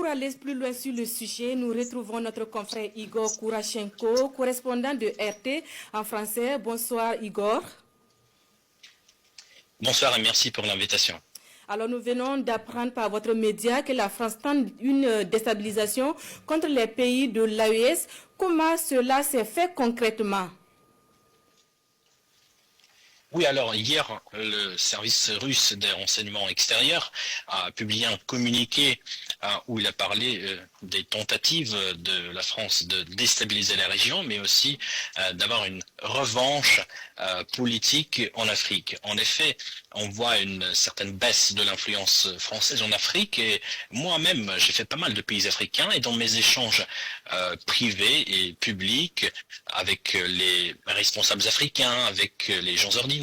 aller plus loin sur le sujet, nous retrouvons notre confrère Igor Kourachenko, correspondant de RT en français. Bonsoir Igor. Bonsoir et merci pour l'invitation. Alors nous venons d'apprendre par votre média que la France tente une déstabilisation contre les pays de l'AES. Comment cela s'est fait concrètement? Oui, alors hier, le service russe des renseignements extérieurs a publié un communiqué où il a parlé des tentatives de la France de déstabiliser la région, mais aussi d'avoir une revanche politique en Afrique. En effet, on voit une certaine baisse de l'influence française en Afrique et moi-même, j'ai fait pas mal de pays africains et dans mes échanges privés et publics avec les responsables africains, avec les gens ordinaires,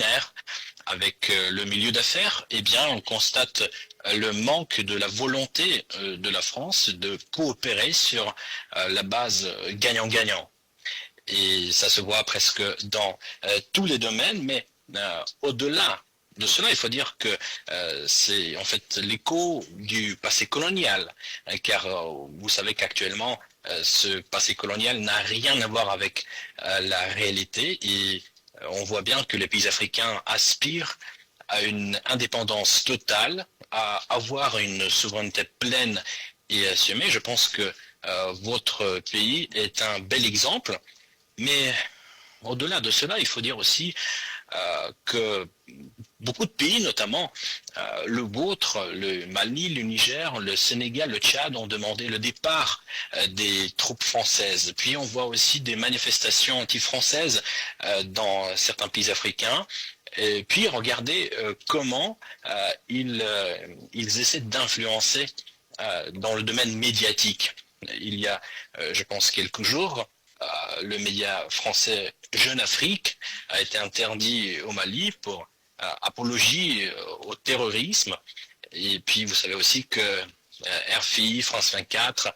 avec le milieu d'affaires, eh bien, on constate le manque de la volonté de la France de coopérer sur la base gagnant-gagnant. Et ça se voit presque dans tous les domaines, mais au-delà de cela, il faut dire que c'est en fait l'écho du passé colonial, car vous savez qu'actuellement, ce passé colonial n'a rien à voir avec la réalité et on voit bien que les pays africains aspirent à une indépendance totale, à avoir une souveraineté pleine et assumée. Je pense que votre pays est un bel exemple, mais au-delà de cela, il faut dire aussi que beaucoup de pays, notamment le vôtre, le Mali, le Niger, le Sénégal, le Tchad, ont demandé le départ des troupes françaises. Puis on voit aussi des manifestations anti-françaises dans certains pays africains. Et puis regardez comment ils essaient d'influencer dans le domaine médiatique. Il y a, je pense, quelques jours, le média français Jeune Afrique a été interdit au Mali pour apologie au terrorisme. Et puis vous savez aussi que RFI, France 24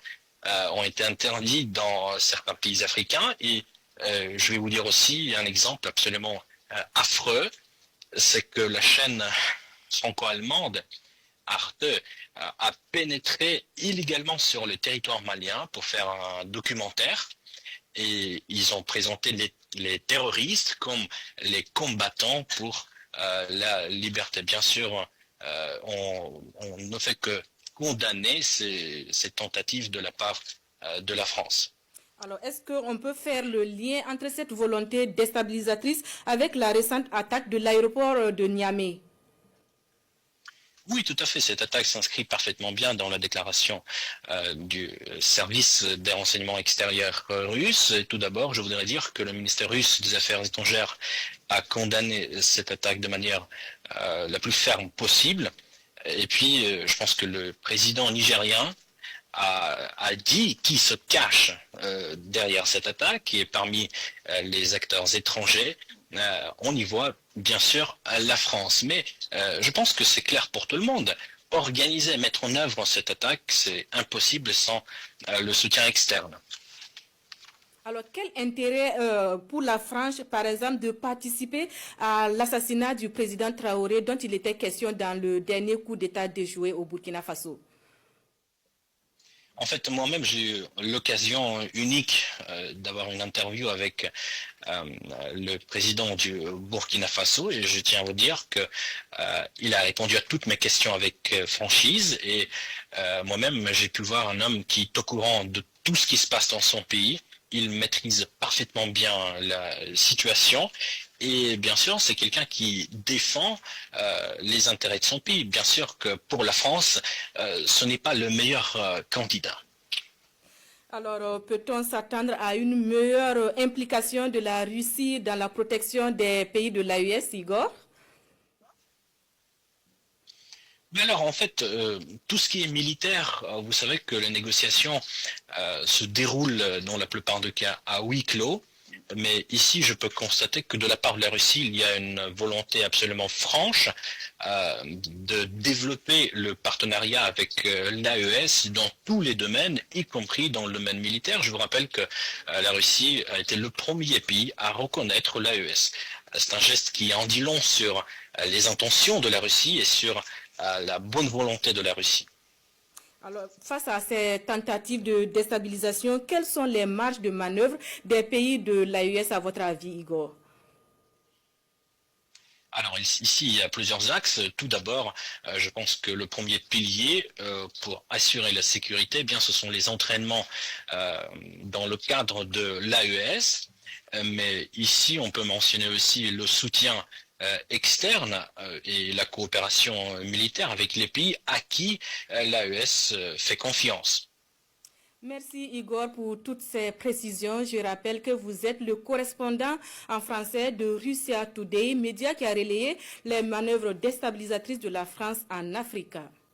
ont été interdits dans certains pays africains. Et je vais vous dire aussi un exemple absolument affreux, c'est que la chaîne franco-allemande Arte a pénétré illégalement sur le territoire malien pour faire un documentaire. Et ils ont présenté les terroristes comme les combattants pour la liberté. Bien sûr, on ne fait que condamner ces tentatives de la part de la France. Alors, est-ce qu'on peut faire le lien entre cette volonté déstabilisatrice avec la récente attaque de l'aéroport de Niamey? Oui, tout à fait. Cette attaque s'inscrit parfaitement bien dans la déclaration du service des renseignements extérieurs russe. Et tout d'abord, je voudrais dire que le ministère russe des Affaires étrangères a condamné cette attaque de manière la plus ferme possible. Et puis, je pense que le président nigérien a dit qui se cache derrière cette attaque et parmi les acteurs étrangers, on y voit bien sûr la France. Mais je pense que c'est clair pour tout le monde. Organiser, mettre en œuvre cette attaque, c'est impossible sans le soutien externe. Alors, quel intérêt pour la France, par exemple, de participer à l'assassinat du président Traoré dont il était question dans le dernier coup d'État déjoué au Burkina Faso? En fait, moi-même, j'ai eu l'occasion unique d'avoir une interview avec le président du Burkina Faso et je tiens à vous dire que il a répondu à toutes mes questions avec franchise et moi-même, j'ai pu voir un homme qui est au courant de tout ce qui se passe dans son pays. Il maîtrise parfaitement bien la situation et bien sûr, c'est quelqu'un qui défend les intérêts de son pays. Bien sûr que pour la France, ce n'est pas le meilleur candidat. Alors, peut-on s'attendre à une meilleure implication de la Russie dans la protection des pays de l'AES, Igor? Mais alors, en fait, tout ce qui est militaire, vous savez que les négociations se déroulent dans la plupart des cas à huis clos. Mais ici, je peux constater que de la part de la Russie, il y a une volonté absolument franche de développer le partenariat avec l'AES dans tous les domaines, y compris dans le domaine militaire. Je vous rappelle que la Russie a été le premier pays à reconnaître l'AES. C'est un geste qui en dit long sur les intentions de la Russie et sur la bonne volonté de la Russie. Alors, face à ces tentatives de déstabilisation, quelles sont les marges de manœuvre des pays de l'AES à votre avis, Igor? Alors ici, il y a plusieurs axes. Tout d'abord, je pense que le premier pilier pour assurer la sécurité, eh bien, ce sont les entraînements dans le cadre de l'AES. Mais ici, on peut mentionner aussi le soutien externe et la coopération militaire avec les pays à qui l'AES fait confiance. Merci Igor pour toutes ces précisions. Je rappelle que vous êtes le correspondant en français de Russia Today, média qui a relayé les manœuvres déstabilisatrices de la France en Afrique.